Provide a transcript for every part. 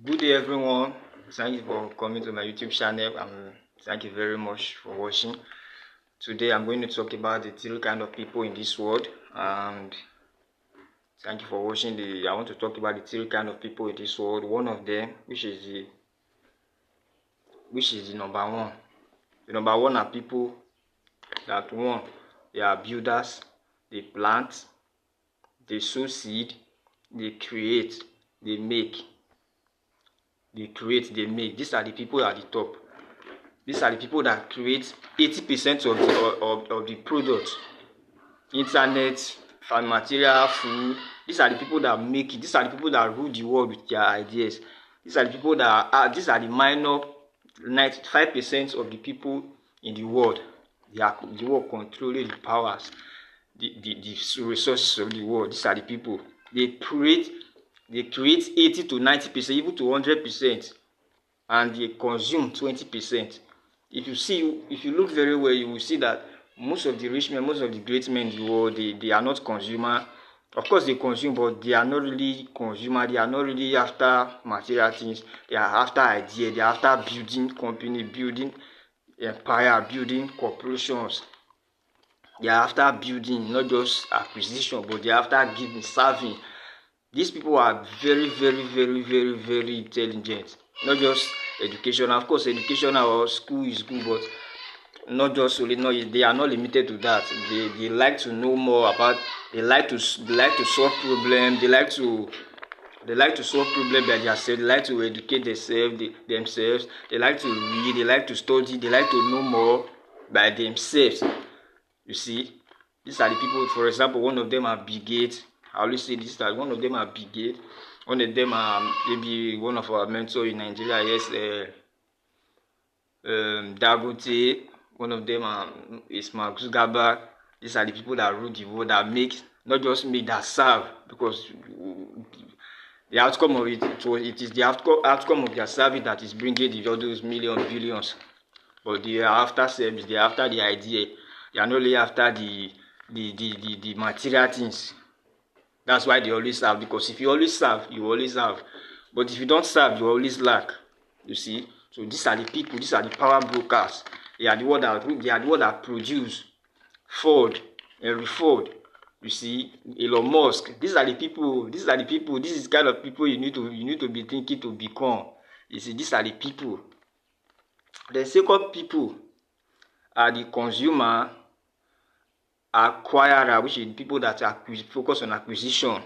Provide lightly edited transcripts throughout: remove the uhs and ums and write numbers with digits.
Good day, everyone. Thank you for coming to my YouTube channel, and thank you very much for watching. Today, I'm going to talk about the three kind of people in this world, and thank you for watching. I want to talk about the three kind of people in this world. One of them, which is the number one. The number one are people that they are builders, they plant, they sow seed, they create, they make. They create, they make. These are the people at the top. These are the people that create 80% of the product. Internet, farm material, food. These are the people that make it. These are the people that rule the world with their ideas. These are the people that these are the minor 95% of the people in the world. They are the world controlling the powers, the resources of the world. These are the people. They create 80 to 90%, even to 100%, and they consume 20%. If you look very well, you will see that most of the rich men, most of the great men in the world, they are not consumer. Of course, they consume, but they are not really consumer. They are not really after material things. They are after idea. They are after building company, building empire, building corporations. They are after building, not just acquisition, but they are after giving, serving. These people are very, very, very, very, very intelligent. Not just education. Of course, education or school is good, but not just only. No, they are not limited to that. They like to know more about. They like to solve problems. They like to solve problems by themselves. They like to educate themselves. They like to read. They like to study. They like to know more by themselves. You see, these are the people. For example, one of them are Bill Gates. I always say this, that one of them are Bill Gates. One of them are maybe one of our mentors in Nigeria. Yes, Dangote. One of them is Mark Zuckerberg. These are the people that rule the world, that make, not just make, that serve. Because the outcome of it is the outcome of their service that is bringing all those millions, billions. But they are after service. They are after the idea. They are not really after the material things. That's why they always serve, because if you always serve, you always have. But if you don't serve, you always lack. You see? So these are the people, these are the power brokers. They are the one that produce Ford, Henry Ford. You see, Elon Musk. These are the people, this is the kind of people you need to be thinking to become. You see, these are the people. The second people are the consumer, acquirer, which is people that focus on acquisition,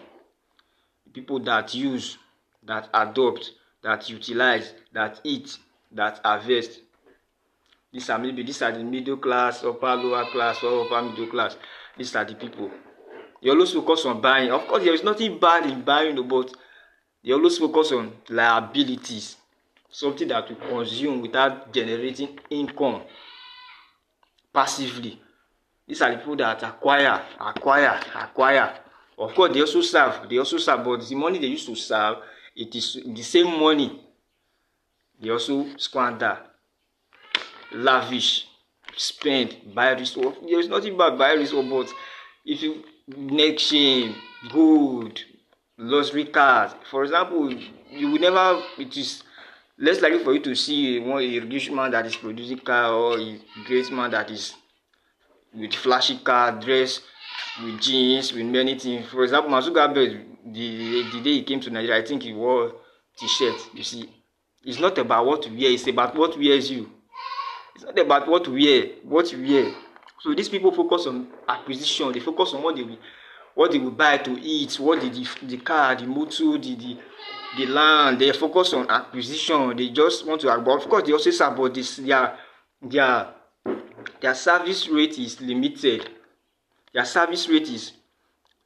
people that use, that adopt, that utilize, that eat, that harvest. These are the middle class, upper lower class, or upper middle class. These are the people. They always focus on buying. Of course, there is nothing bad in buying, but they always focus on liabilities, something that will consume without generating income passively. These are the people that acquire. Of course, they also serve, but the money they use to serve, it is the same money they also squander, lavish, spend, buy resort. There is nothing bad buy resort, but if you neck chain, gold, luxury cars, for example, you will never. It is less likely for you to see a rich man that is producing car, or a great man that is with flashy car, dress with jeans, with many things. For example, Mark Zuckerberg, the day he came to Nigeria, I think he wore t-shirt. You see, it's not about what you wear, it's about what wears you. It's not about what you wear. So these people focus on acquisition. They focus on what they will buy to eat, what the car, the motor, the land. They focus on acquisition. They just want to. But of course, they also say about this. Their service rate is limited. Their service rate is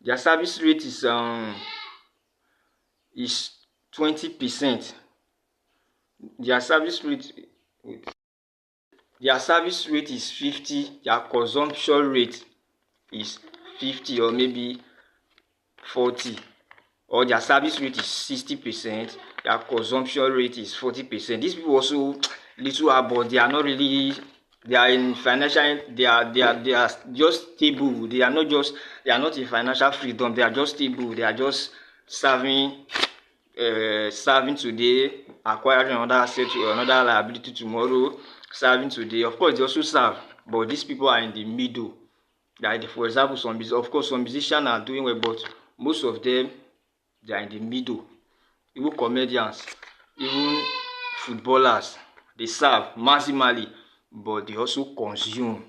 20%. Their service rate is 50. Their consumption rate is 50, or maybe 40. Or their service rate is 60%. Their consumption rate is 40%. These people also little, but they are not really. They are in financial. They are just stable. They are not in financial freedom. They are just stable. They are just serving serving today, acquiring another asset or another liability tomorrow, serving today. Of course, they also serve, but these people are in the middle. Like for example, some musicians are doing well, but most of them, they are in the middle. Even comedians, even footballers, they serve maximally, but they also consume.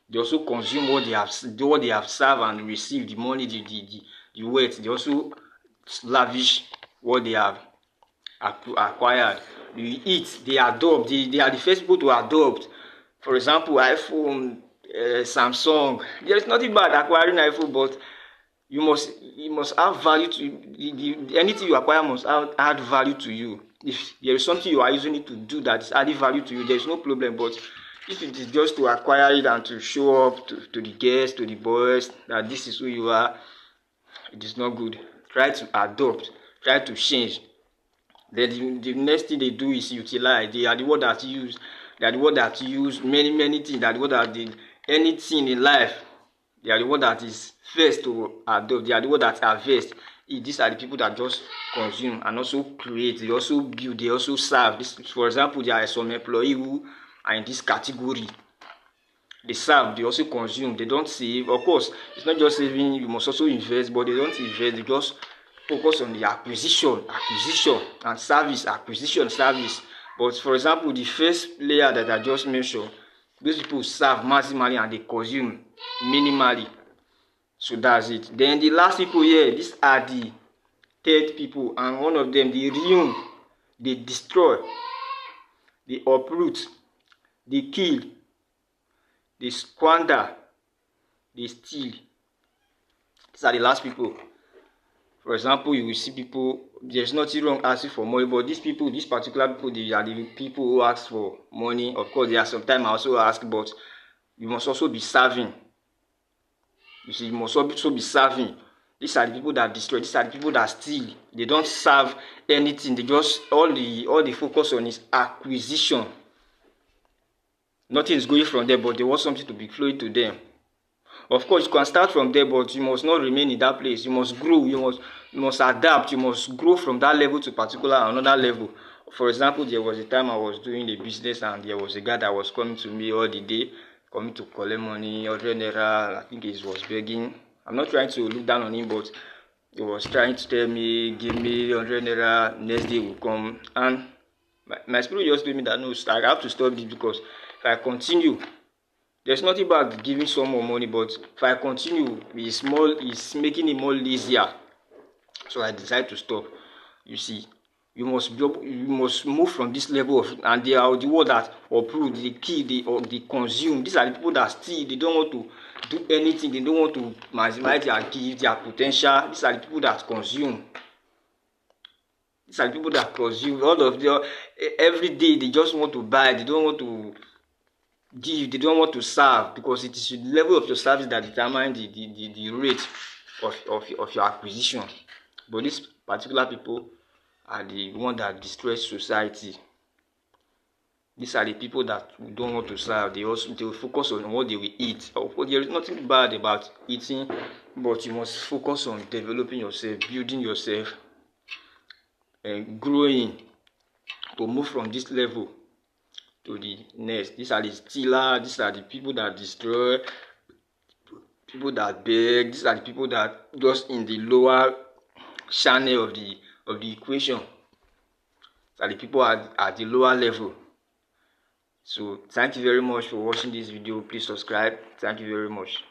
They also consume what they have served and received, the money, the wealth. They also lavish what they have acquired. You eat, they adopt. They are the first people to adopt. For example, iPhone, Samsung. There is nothing bad acquiring iPhone, but you must add value to anything you acquire must add value to you. If there is something you are using it to do that is adding value to you, there is no problem. But if it is just to acquire it and to show up to the guests, to the boys, that this is who you are, it is not good. Try to adopt, try to change. Then the next thing they do is utilize. They are the one that use. They are the one that use many things. They are the one that did anything in life. They are the one that is first to adopt. They are the one that harvest. These are the people that just consume and also create. They also build. They also serve. This, for example, there are some employees who are in this category. They serve. They also consume. They don't save. Of course, it's not just saving. You must also invest, but they don't invest. They just focus on the acquisition and service, acquisition, service. But for example, the first layer that I just mentioned, those people serve maximally and they consume minimally. So that's it. Then the last people here, these are the third people, and one of them, they ruin, they destroy, they uproot, they kill, they squander, they steal. These are the last people. For example, you will see people, there's nothing wrong asking for money, but these people, these particular people, they are the people who ask for money. Of course, there are sometimes I also ask, but you must also be serving. You see, you must also be serving. These are the people that destroy. These are the people that steal. They don't serve anything. They just all they focus on is acquisition. Nothing is going from there, but they want something to be flowing to them. Of course, you can start from there, but you must not remain in that place. You must grow. You must adapt. You must grow from that level to particular another level. For example, there was a time I was doing the business, and there was a guy that was coming to me all the day, coming to collect money, 100 naira. I think he was begging. I'm not trying to look down on him, but he was trying to tell me, give me 100 naira. Next day will come, and my spirit just told me that no, I have to stop this, because if I continue, there's nothing bad giving someone money, but if I continue, it's making it more lazier. So I decided to stop. You see, you must move from this level of, and they are the ones that uproot, they kill, they consume. These are the people that steal. They don't want to do anything. They don't want to maximize their gift, their potential. These are the people that consume. These are the people that consume. All of them, every day they just want to buy. They don't want to give, they don't want to serve, because it is the level of your service that determines the rate of your acquisition. But these particular people are the one that destroys society. These are the people that don't want to serve. They will focus on what they will eat. Of course, there is nothing bad about eating, but you must focus on developing yourself, building yourself, and growing to move from this level to the next. These are the stealers. These are the people that destroy, people that beg. These are the people that just in the lower channel of the equation. These are the people at the lower level. So thank you very much for watching this video. Please subscribe. Thank you very much.